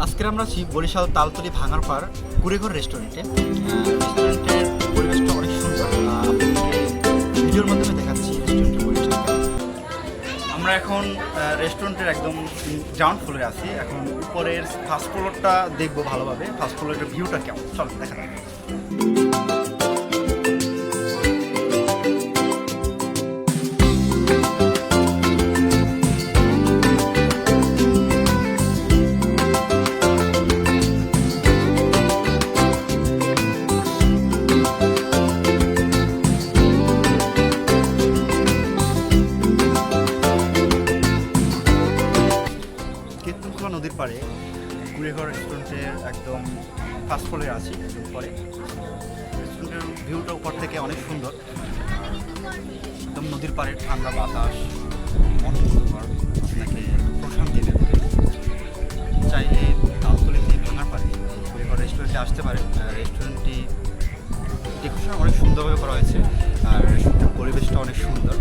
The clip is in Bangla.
আজকে আমরা আছি বরিশাল তালতলি ভাঙারপাড় কুড়েঘর রেস্টুরেন্টে। রেস্টুরেন্টের পরিবেশটা অনেক সুন্দর। আপনাদেরকে ভিডিওর মাধ্যমে দেখাচ্ছি রেস্টুরেন্টের পরিবেশটা। আমরা এখন রেস্টুরেন্টের একদম গ্রাউন্ড ফ্লোরে আছি। এখন উপরের ফার্স্ট ফ্লোরটা দেখবো ভালোভাবে। ফার্স্ট ফ্লোরের ভিউটা কেমন চলো দেখা যাক। কেতুনখোলা নদীর পাড়ে কুড়েঘর রেস্টুরেন্টের একদম ফার্স্ট ফ্লোরে আছি। একদম পরে রেস্টুরেন্টের ভিউটা উপর থেকে অনেক সুন্দর। একদম নদীর পাড়ে ঠান্ডা বাতাস, মনোমুগ্ধকর, আপনাকে প্রশান্তি দেবে। চাইলে তালতলিতে ভাঙারপাড়ে কুড়েঘর রেস্টুরেন্টে আসতে পারেন। রেস্টুরেন্টটি ডেকোরেশন অনেক সুন্দরভাবে করা হয়েছে আর রেস্টুরেন্টের পরিবেশটা অনেক সুন্দর।